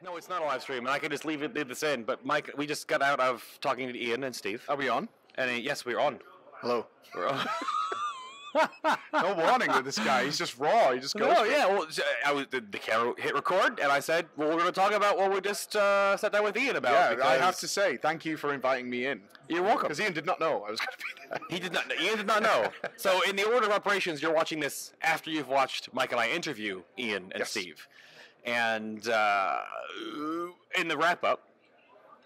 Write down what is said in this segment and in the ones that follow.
No, it's not a live stream, and I could just leave this in. But Mike, we just got out of talking to Ian and Steve. Are we on? And yes, we're on. Hello. We're on. No warning with this guy. He's just raw. He just goes. Oh yeah. Well, the camera hit record, and I said, "Well, we're going to talk about what we just sat down with Ian about." Yeah, I have to say, thank you for inviting me in. You're welcome. Because Ian did not know I was going to be there. He did not. Ian did not know. So, in the order of operations, you're watching this after you've watched Mike and I interview Ian and Steve, and in the wrap up,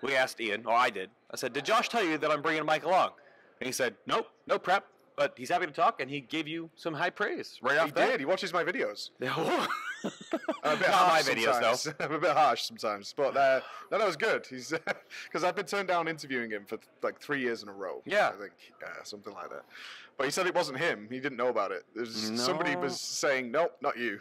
we asked Ian, or I did. I said, "Did Josh tell you that I'm bringing Mike along?" And he said, "Nope, no prep." But he's happy to talk, and he gave you some high praise right off the bat. He did. He watches my videos. I'm a bit harsh sometimes. I'm a bit harsh sometimes, but no, that was good. He's because I've been turned down interviewing him for like 3 years in a row. Yeah, I think something like that. But he said it wasn't him. He didn't know about it. Somebody was saying, "Nope, not you.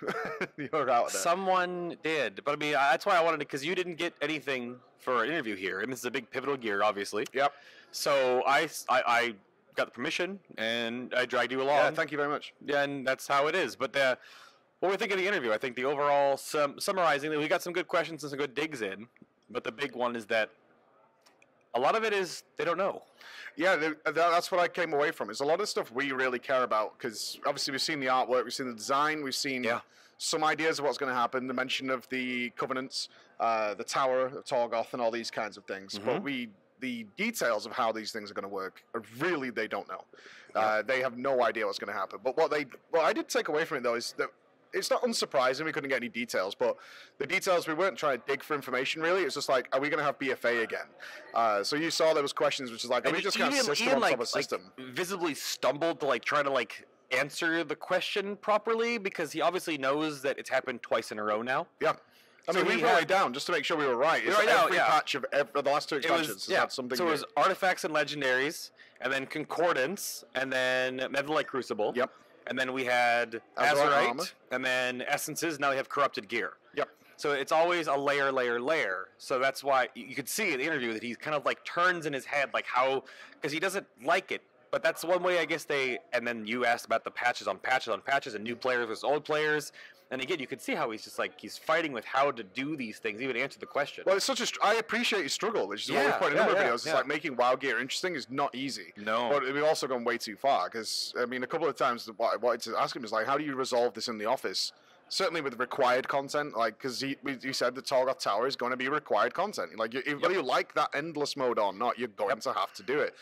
You're out of there." Someone did, but I mean that's why I wanted to, because you didn't get anything for an interview here, and this is a big pivotal year, obviously. Yep. So I got the permission, and I dragged you along. Yeah, thank you very much. Yeah, and that's how it is. But what we think of the interview, I think the overall summarizing, we got some good questions and some good digs in, but the big one is that a lot of it is they don't know. Yeah, that's what I came away from. Is a lot of stuff we really care about, because obviously we've seen the artwork, we've seen the design, we've seen some ideas of what's going to happen, the mention of the covenants, the Tower of Torgoth, and all these kinds of things. But the details of how these things are going to work, really, they don't know. They have no idea what's going to happen. But what I did take away from it, though, is that it's not unsurprising we couldn't get any details, but the details, we weren't trying to dig for information, really. It's just like, are we going to have BFA again? So you saw there was questions, which is like, are we just going to system on top of system? Visibly stumbled to try to answer the question properly, because he obviously knows that it's happened twice in a row now. Yeah. I mean, we wrote it down just to make sure we were right. Every patch of the last two expansions has had something. So it was artifacts and legendaries, and then concordance, and then Netherlight Crucible. Yep. And then we had Azurite, and then essences. Now we have corrupted gear. Yep. So it's always a layer. So that's why you could see in the interview that he kind of turns in his head how, because he doesn't like it. But that's one way, I guess and then you asked about the patches on patches and new players versus old players. And again, you can see how he's just he's fighting with how to do these things, even answer the question. Well, it's I appreciate his struggle, which is what we've put in a number of videos. It's making WoW gear interesting is not easy. No. But we've also gone way too far, because, I mean, a couple of times what I wanted to ask him is, how do you resolve this in the office? Certainly with required content, because he said the Torgoth Tower is going to be required content. Whether you like that endless mode or not, you're going to have to do it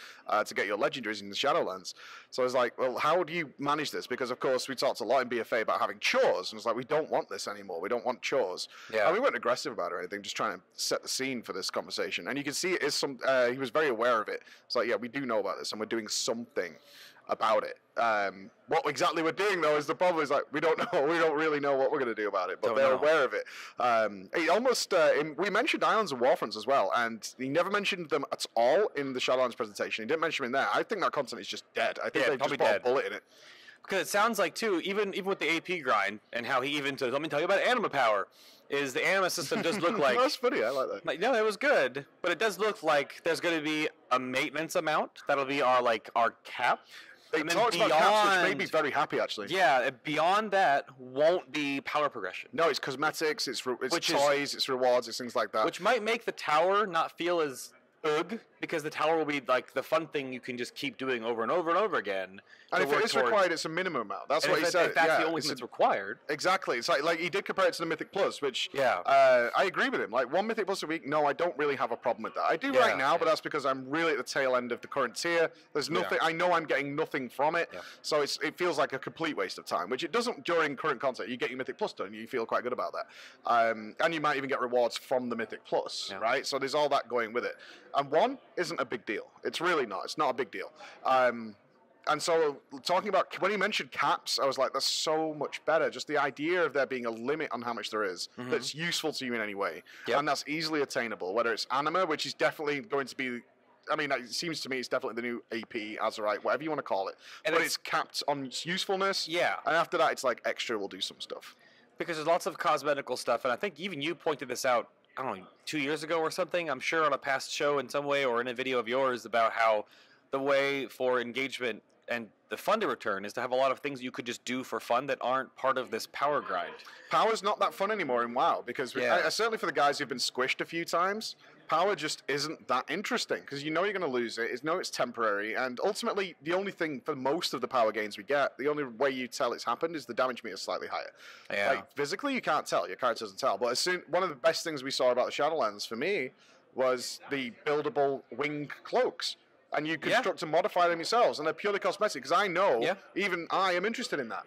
to get your legendaries in the Shadowlands. So it's like, well, how do you manage this? Because, of course, we talked a lot in BFA about having chores, and it's like, we don't want this anymore. We don't want chores. Yeah. And we weren't aggressive about it or anything, just trying to set the scene for this conversation. And you can see it is he was very aware of it. It's like, yeah, we do know about this, and we're doing something about it. What exactly we're doing, though, is the problem is we don't know. We don't really know what we're going to do about it, but they're aware of it. He almost we mentioned Islands and Warfronts as well, and he never mentioned them at all in the Shadowlands presentation. He didn't mention them in there. I think that content is just dead. I think they just put a bullet in it. Because it sounds like, too, even with the AP grind, and how he even says, let me tell you about anima power, is the anima system does look like... That's funny, I like that. No, it was good, but it does look like there's going to be a maintenance amount. That'll be our cap. They talked about caps, which made me very happy, actually. Yeah, beyond that won't be power progression. No, it's cosmetics, it's toys, it's rewards, it's things like that. Which might make the tower not feel as because the tower will be the fun thing you can just keep doing over and over and over again. And if it is required, it's a minimum amount. That's what he said. If that's the only thing that's required. Exactly. It's like he did compare it to the Mythic Plus, which I agree with him. One Mythic Plus a week, no, I don't really have a problem with that. I do right now, but that's because I'm really at the tail end of the current tier. There's nothing. I know I'm getting nothing from it, so it feels like a complete waste of time, which it doesn't during current content. You get your Mythic Plus done, you feel quite good about that. And you might even get rewards from the Mythic Plus, right? So there's all that going with it. And one isn't a big deal. It's really not. It's not a big deal. And so talking about, when he mentioned caps, I was like, that's so much better. Just the idea of there being a limit on how much there is that's useful to you in any way. And that's easily attainable, whether it's anima, which is definitely going to be, I mean, it seems to me it's definitely the new AP, Azurite, whatever you want to call it. And but it's capped on its usefulness. Yeah. And after that, it's like extra will do some stuff. Because there's lots of cosmetical stuff, and I think even you pointed this out, I don't know, 2 years ago or something, I'm sure on a past show in some way or in a video of yours about how the way for engagement and the fun to return is to have a lot of things you could just do for fun that aren't part of this power grind. Power's not that fun anymore in WoW because certainly for the guys who've been squished a few times, power just isn't that interesting because you know you're going to lose it. You know it's temporary, and ultimately the only thing for most of the power gains we get, the only way you tell it's happened is the damage meter is slightly higher. Yeah. Like physically you can't tell. Your character doesn't tell. But one of the best things we saw about the Shadowlands for me was the buildable wing cloaks. And you construct and modify them yourselves, and they're purely cosmetic. Because I know, even I am interested in that,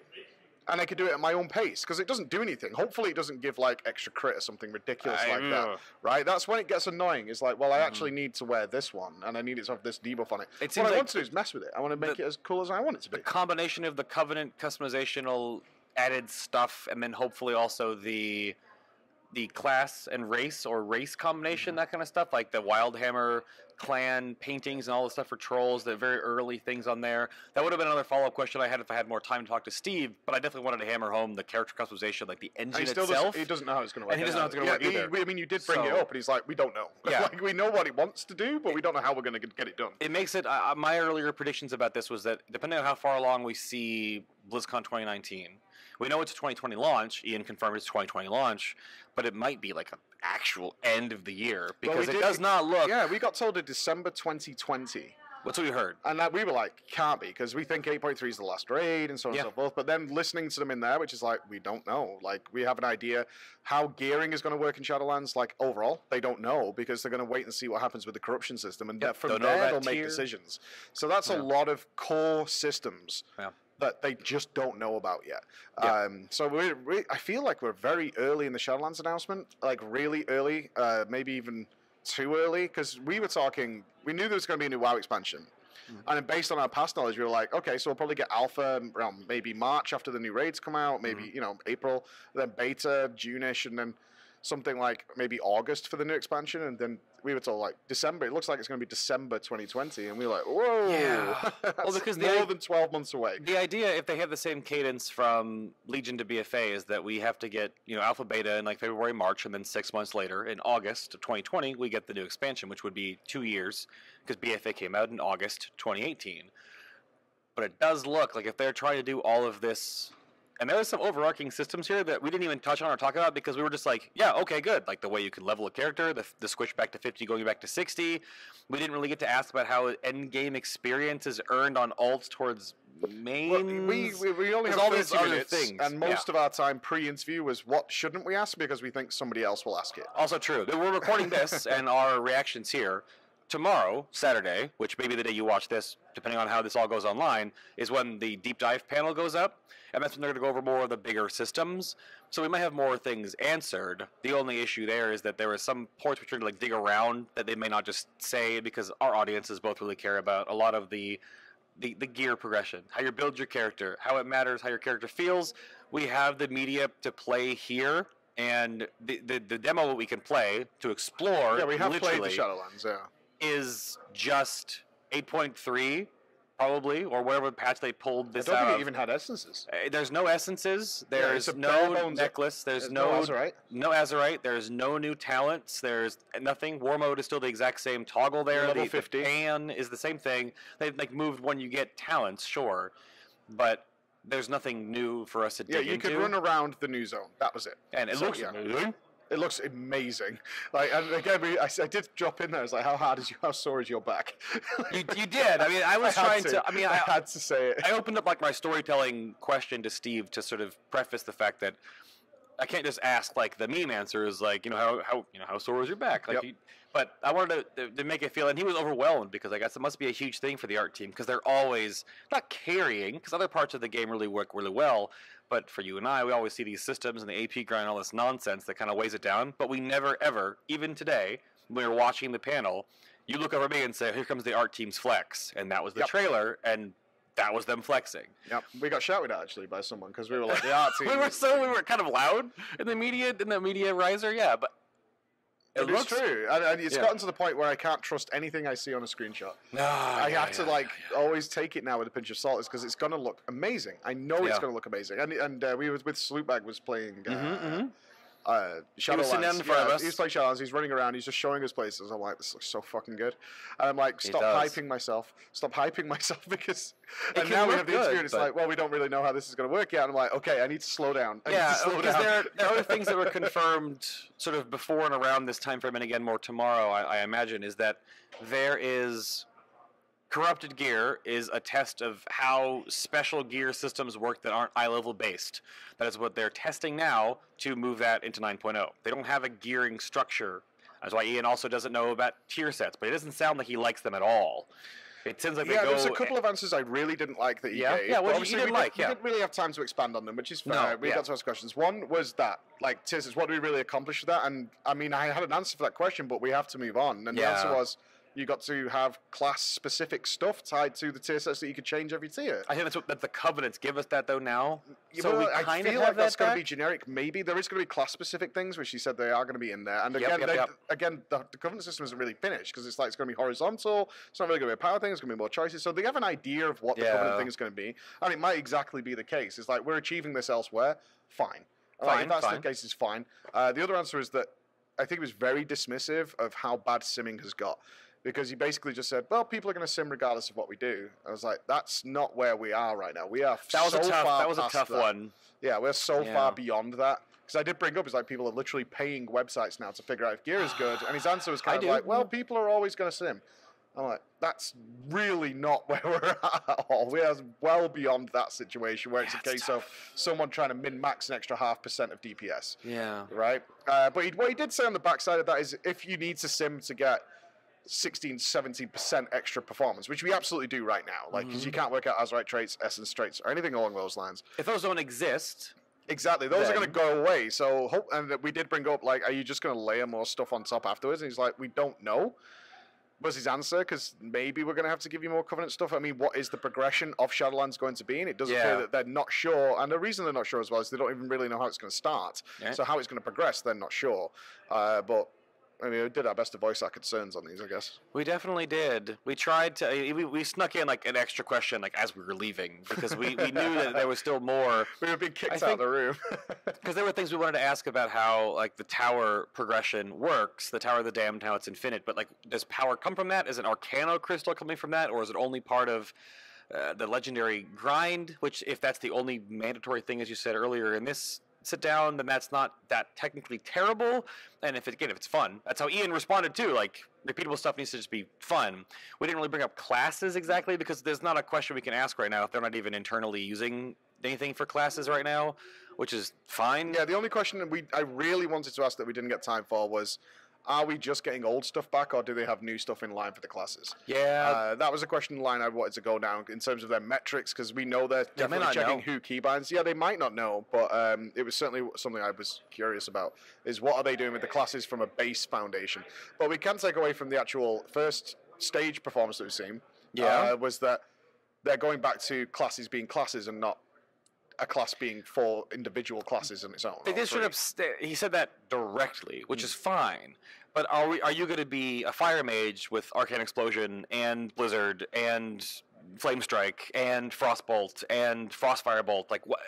and I could do it at my own pace. Because it doesn't do anything. Hopefully, it doesn't give like extra crit or something ridiculous like that. Right? That's when it gets annoying. It's like, well, I actually need to wear this one, and I need it to have this debuff on it. What I want to do is mess with it. I want to make it as cool as I want it to be. The combination of the Covenant customizational added stuff, and then hopefully also the class and race or race combination, that kind of stuff, like the Wildhammer clan paintings and all the stuff for trolls, the very early things on there. That would have been another follow-up question I had if I had more time to talk to Steve, but I definitely wanted to hammer home the character customization, like the engine itself. He doesn't know how it's going to work. And he doesn't know how it's going to work either. I mean, you did bring it up, and he's like, we don't know. Yeah. Like, we know what he wants to do, but we don't know how we're going to get it done. It makes it, my earlier predictions about this was that depending on how far along we see BlizzCon 2019, we know it's a 2020 launch. Ian confirmed it's a 2020 launch, but it might be like an actual end of the year because it does not look. Yeah, we got told in December 2020. That's what we heard. And we were like, can't be, because we think 8.3 is the last raid and so on and so forth. But then listening to them in there, which is like, we don't know. Like, we have an idea how gearing is going to work in Shadowlands. Like, overall, they don't know because they're going to wait and see what happens with the corruption system. And from there, they'll make decisions. So that's a lot of core systems. Yeah. That they just don't know about yet. So I feel like we're very early in the Shadowlands announcement, like really early, maybe even too early, because we were talking, we knew there was going to be a new WoW expansion. And then based on our past knowledge, we were like, okay, so we'll probably get alpha around maybe March after the new raids come out, maybe, April, then beta, June-ish, and then something like maybe August for the new expansion, and then we were told like December. It looks like it's going to be December 2020, and we were like, whoa, well, because more than 12 months away. The idea, if they have the same cadence from Legion to BFA, is that we have to get alpha beta in like February, March, and then 6 months later, in August of 2020, we get the new expansion, which would be 2 years, because BFA came out in August 2018. But it does look like if they're trying to do all of this. And there are some overarching systems here that we didn't even touch on or talk about because we were just like, yeah, okay, good. Like the way you can level a character, the switch back to 50, going back to 60. We didn't really get to ask about how end-game experience is earned on ults towards mains. Well, we only have all these other things. And most of our time pre-interview was what shouldn't we ask because we think somebody else will ask it. Also true. We're recording this and our reactions here. Tomorrow, Saturday, which may be the day you watch this, depending on how this all goes online, is when the deep dive panel goes up, and that's when they're going to go over more of the bigger systems. So we might have more things answered. The only issue there is that there are some ports which are like dig around that they may not just say because our audiences both really care about a lot of the gear progression, how you build your character, how it matters, how your character feels. We have the media to play here. And the demo that we can play to explore. Yeah, we have played the Shadowlands, is just 8.3, probably, or whatever patch they pulled this out. I don't think it even had essences. There's no essences. There's no necklace. There's no Azerite. No Azerite. There's no new talents. There's nothing. War mode is still the exact same toggle there. Level 50. The pan is the same thing. They've moved when you get talents, sure, but there's nothing new for us to dig into. Yeah, you could run around the new zone. That was it. And it looks amazing. It looks amazing. Like, and again, I did drop in there. It's like, how sore is your back? You did. I mean, I was trying to. I mean, I had to say it. I opened up like my storytelling question to Steve to sort of preface the fact that I can't just ask like the meme answer is like, how sore is your back? Like, but I wanted to make it feel, and he was overwhelmed because I guess it must be a huge thing for the art team because they're always not carrying because other parts of the game really work really well. But for you and I, we always see these systems and the AP grind and all this nonsense that kind of weighs it down. But we never, ever, even today, when we were watching the panel, you look over me and say, here comes the art team's flex. And that was the trailer, and that was them flexing. Yep. We got shouted at, actually, by someone because we were like, the art team. we were kind of loud in the media riser, yeah. But it looks true, and it's gotten to the point where I can't trust anything I see on a screenshot. I have to always take it now with a pinch of salt, because it's going to look amazing. I know it's going to look amazing. And we were with Sloopbag was playing Shadowlands. sitting down in front of us. He's playing Shadowlands. He's running around. He's just showing us places. I'm like, this looks so fucking good. And I'm like, stop hyping myself. Stop hyping myself because. And now we have the interview. And it's like, well, we don't really know how this is going to work yet. And I'm like, okay, I need to slow down. Because there are other things that were confirmed sort of before and around this time frame, and again more tomorrow. I imagine is that there is. Corrupted gear is a test of how special gear systems work that aren't eye-level based. That is what they're testing now to move that into 9.0. They don't have a gearing structure. That's why Ian also doesn't know about tier sets, but it doesn't sound like he likes them at all. It seems like there's a couple of answers I really didn't like that he gave. Yeah, well, you didn't like, we didn't really have time to expand on them, which is fair. We got to ask questions. One was that, like, tier sets, what do we really accomplish with that? And, I mean, I had an answer for that question, but we have to move on. And the answer was... You got to have class-specific stuff tied to the tier sets that you could change every tier. I think that the covenants give us that though now. So we kind of feel like that's going to be generic. Maybe there is going to be class-specific things, which you said they are going to be in there. And again, the covenant system isn't really finished because it's like it's going to be horizontal. It's not really going to be a power thing. It's going to be more choices. So they have an idea of what the covenant thing is going to be. And it might exactly be the case. It's like we're achieving this elsewhere. Fine. If that's the case, it's fine. The other answer is that I think it was very dismissive of how bad simming has got. Because he basically just said, well, people are going to sim regardless of what we do. I was like, that's not where we are right now. We are that was a tough one. Yeah, we're so far beyond that. Because I did bring up, it's like people are literally paying websites now to figure out if gear is good. And his answer was kind of like, well, people are always going to sim. I'm like, that's really not where we're at all. We are well beyond that situation where it's a case of someone trying to min-max an extra 0.5% of DPS. Yeah. Right? But what he did say on the backside of that is if you need to sim to get 16-17% extra performance, which we absolutely do right now, like because you can't work out Azurite traits, essence traits, or anything along those lines. If those don't exist, exactly, those are going to go away. So, and we did bring up like, are you just going to layer more stuff on top afterwards? And he's like, we don't know. Was his answer? Because maybe we're going to have to give you more Covenant stuff. I mean, what is the progression of Shadowlands going to be? And it does appear that they're not sure. And the reason they're not sure as well is they don't even really know how it's going to start. Yeah. So how it's going to progress, they're not sure. But I mean, we did our best to voice our concerns on these, I guess. We definitely did. We tried to. We snuck in like an extra question, like as we were leaving, because we knew that there was still more. We were being kicked out of the room because there were things we wanted to ask about how like the tower progression works, the Tower of the Damned, how it's infinite. But like, does power come from that? Is an Arcano crystal coming from that, or is it only part of the legendary grind? Which, if that's the only mandatory thing, as you said earlier in this sit down, then that's not that technically terrible. And if it's fun, that's how Ian responded too. Like, repeatable stuff needs to just be fun. We didn't really bring up classes exactly because there's not a question we can ask right now if they're not even internally using anything for classes right now, which is fine. Yeah, the only question I really wanted to ask that we didn't get time for was, are we just getting old stuff back, or do they have new stuff in line for the classes? Yeah. That was a question in line I wanted to go down in terms of their metrics, because we know they're definitely checking who keybinds. Yeah, they might not know, but it was certainly something I was curious about, is what are they doing with the classes from a base foundation? But we can take away from the actual first stage performance that we've seen, was that they're going back to classes being classes and not a class being 4 individual classes on its own. They did straight up. He said that directly, which is fine. But are you going to be a fire mage with Arcane Explosion and Blizzard and Flame Strike and Frostbolt and Frostfire Bolt? Like what?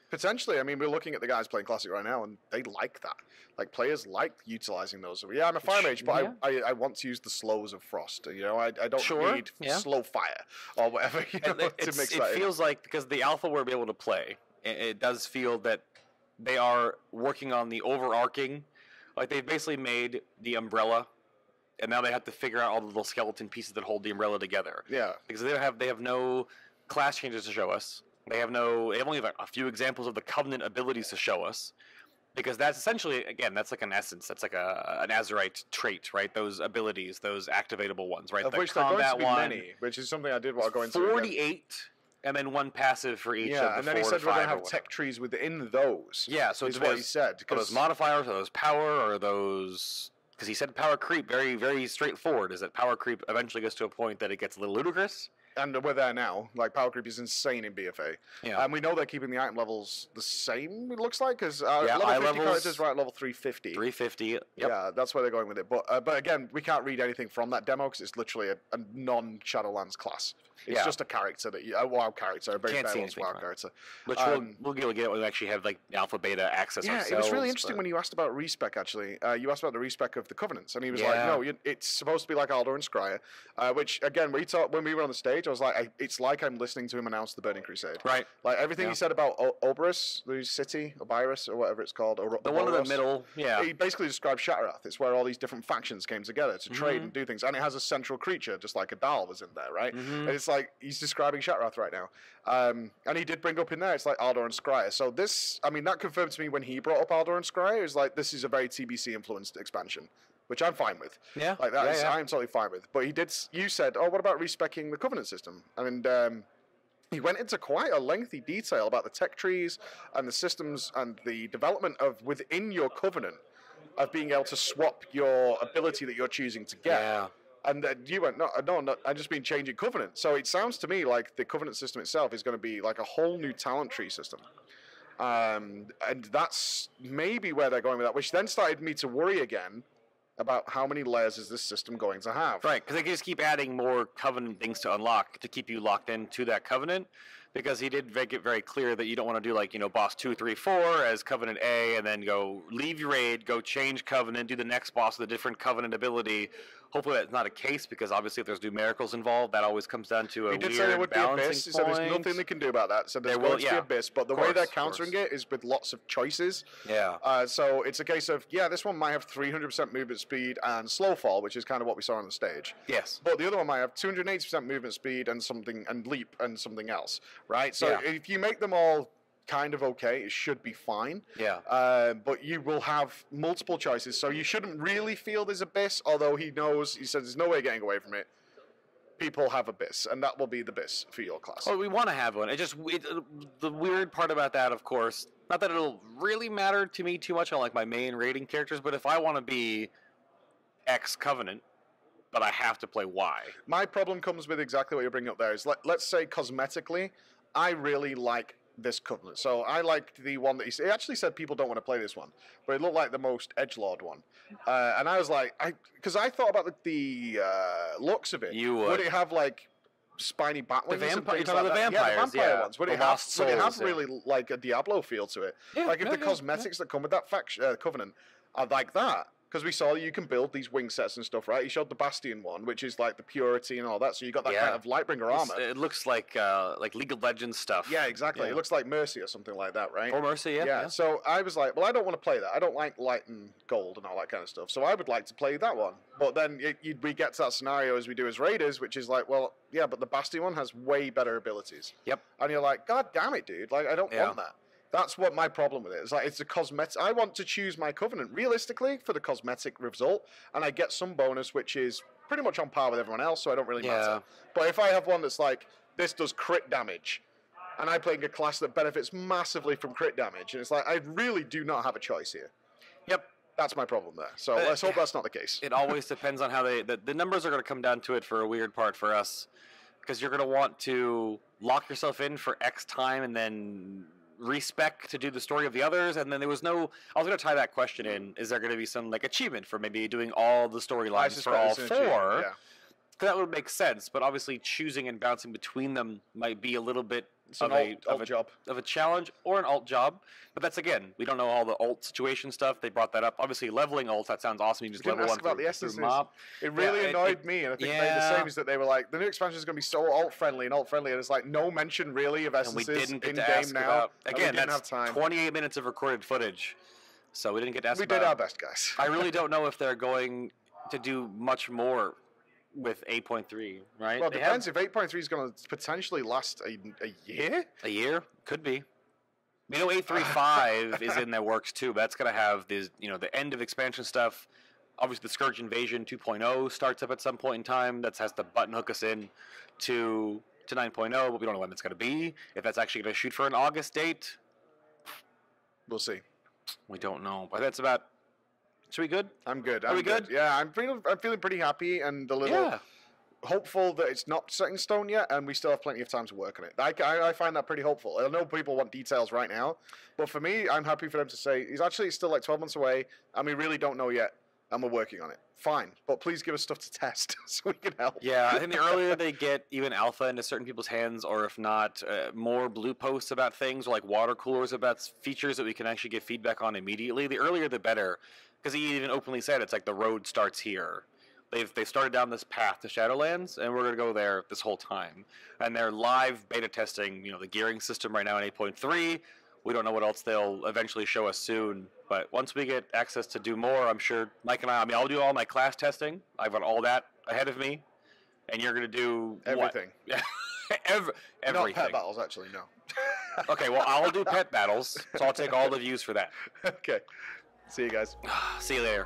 Potentially. I mean, we're looking at the guys playing Classic right now, and they like that. Like, players like utilizing those. Yeah, I'm a fire mage, but I want to use the slows of Frost. You know, I don't need slow fire or whatever to mix that in. It feels like, because the alpha we're able to play, it does feel that they are working on the overarching. Like, they've basically made the umbrella, and now they have to figure out all the little skeleton pieces that hold the umbrella together. Yeah. Because they have no class changes to show us. They only have a few examples of the Covenant abilities to show us, because that's essentially, again, that's like an essence. That's like an Azurite trait, right? Those abilities, those activatable ones, right? Of which there are going to be many, which is something I did want to go into. 48, and then 1 passive for each of the 4 and then he said we're going to have tech trees within those. Yeah, so is what he said. Are those modifiers, are those power, or are those... Because he said power creep, very, very straightforward, is that power creep eventually gets to a point that it gets a little ludicrous. and we're there now. Like, power creep is insane in BFA. Yeah. And we know they're keeping the item levels the same, it looks like, because Yeah, level 50 levels- characters right at level 350. 350. Yep. Yeah, that's where they're going with it. But again, we can't read anything from that demo because it's literally a non-Shadowlands class. It's just a character a WoW character, a very Can't see balanced WoW anything, character. Which we'll get when we actually have like alpha beta access. Yeah, ourselves, it was really interesting but- when you asked about respec. Actually, you asked about the respec of the Covenants, and he was like, Yeah. "No, it's supposed to be like Aldor and Scryer." Which again, when we were on the stage, I was like, "It's like I'm listening to him announce the Burning Crusade." Right. Like everything he said about Oberus, the city, Obyrus, or whatever it's called, The one in the middle. Yeah. He basically described Shatarath. It's where all these different factions came together to trade and do things, and it has a central creature, just like a Dal was in there, right? And it's like he's describing Shatarath right now. And he did bring up in there, it's like Aldor and Scryer. So this, I mean, that confirmed to me when he brought up Aldor and Scryer, is like, this is a very TBC influenced expansion, which I'm fine with. Yeah. Like that, Yeah. I'm totally fine with. But you said, oh, what about respecking the Covenant system? And he went into quite a lengthy detail about the tech trees and the systems and the development of within your Covenant of being able to swap your ability that you're choosing to get. Yeah. And you went, no, I've just been changing Covenant. So it sounds to me like the Covenant system itself is going to be like a whole new talent tree system. And that's maybe where they're going with that, which then started me to worry again about how many layers is this system going to have. Right, because they can just keep adding more Covenant things to unlock to keep you locked into that Covenant. Because he did make it very clear that you don't want to do like, boss 2, 3, 4 as Covenant A, and then go leave your raid, go change Covenant, do the next boss with a different Covenant ability. Hopefully that's not a case, because obviously if there's numericals involved, that always comes down to a He did weird say there would be balancing Abyss. He said there's point. nothing they can do about that. So there's There going will- to yeah. be Abyss, but the way they're countering it is with lots of choices. Yeah. So it's a case of, this one might have 300% movement speed and slow fall, which is kind of what we saw on the stage. Yes. But the other one might have 280% movement speed and something, and leap and something else, right? So Yeah. if you make them all kind of okay, it should be fine. Yeah. But you will have multiple choices, so you shouldn't really feel there's Abyss, although he says there's no way getting away from it. People have Abyss, and that will be the Abyss for your class. Well, we want to have one. The weird part about that, of course, not that it'll really matter to me too much on like my main rating characters, but if I want to be X Covenant, but I have to play Y. My problem comes with exactly what you're bringing up there. Is let's say cosmetically, I really like this Covenant. So I liked the one that he actually said people don't want to play this one, but it looked like the most edgelord one. And I was like, because I thought about the looks of it. You would it have like spiny bat wings? you're and talking things about like the that? vampires, Yeah, the vampire yeah. ones. Would The it have lost souls, really like a Diablo feel to it? Yeah, Like if yeah, the cosmetics that come with that Covenant are like that. Because we saw you can build these wing sets and stuff, right? He showed the Bastion one, which is like the purity and all that. So you got that kind of Lightbringer armor. It looks like League of Legends stuff. Yeah, exactly. Yeah. It looks like Mercy or something like that, right? Or Mercy, yeah. So I was like, well, I don't want to play that. I don't like light and gold and all that kind of stuff. So I would like to play that one. But then we get to that scenario as we do as Raiders, which is like, well, yeah, but the Bastion one has way better abilities. Yep. And you're like, God damn it, dude. Like, I don't want that. That's what my problem with it is. Like, it's a cosmetic. I want to choose my Covenant realistically for the cosmetic result, and I get some bonus, which is pretty much on par with everyone else, so I don't really matter. But if I have one that's like, this does crit damage, and I'm playing a class that benefits massively from crit damage, and it's like, I really do not have a choice here. Yep. That's my problem there. So let's hope that's not the case. It always depends on how the numbers are going to come down to it for a weird part for us, because you're going to want to lock yourself in for X time and then respec to do the story of the others, and then I was going to tie that question in, is there going to be some like achievement for maybe doing all the storylines for all 4? That would make sense, but obviously choosing and bouncing between them might be a little bit of a challenge or an alt job. But that's, again, we don't know all the alt situation stuff. They brought that up. Obviously, leveling alts, that sounds awesome. You just level one through mob. It really annoyed me, and I think the same is that they were like, the new expansion is going to be so alt-friendly, and it's like no mention really of essences in-game now. Again, that's 28 minutes of recorded footage, so we didn't get to ask about it. We did our best, guys. I really don't know if they're going to do much more with 8.3, right? Well, it depends. If 8.3 is going to potentially last a year? A year? Could be. 835 is in their works too, but that's going to have this, the end of expansion stuff. Obviously, the Scourge Invasion 2.0 starts up at some point in time. That has to button hook us in to 9.0, but we don't know when it's going to be. If that's actually going to shoot for an August date, we'll see. We don't know. But that's about. Should we good? I'm good. Are we good? Yeah, I'm feeling pretty happy and a little. hopeful that it's not set in stone yet, and we still have plenty of time to work on it. I find that pretty hopeful. I know people want details right now, but for me, I'm happy for them to say it's still like 12 months away, and we really don't know yet, and we're working on it. Fine, but please give us stuff to test so we can help. Yeah, I think the earlier they get even alpha into certain people's hands, or if not, more blue posts about things, or like water coolers about features that we can actually get feedback on immediately, the earlier the better. Because he even openly said it's like the road starts here. They've started down this path to Shadowlands, and we're going to go there this whole time. And they're live beta testing, the gearing system right now in 8.3. We don't know what else they'll eventually show us soon. But once we get access to do more, I'm sure Mike and I'll do all my class testing. I've got all that ahead of me. And you're going to do everything. Yeah, everything. Not pet battles, actually, no. Okay, well, I'll do pet battles, so I'll take all the views for that. Okay. See you guys. See you later.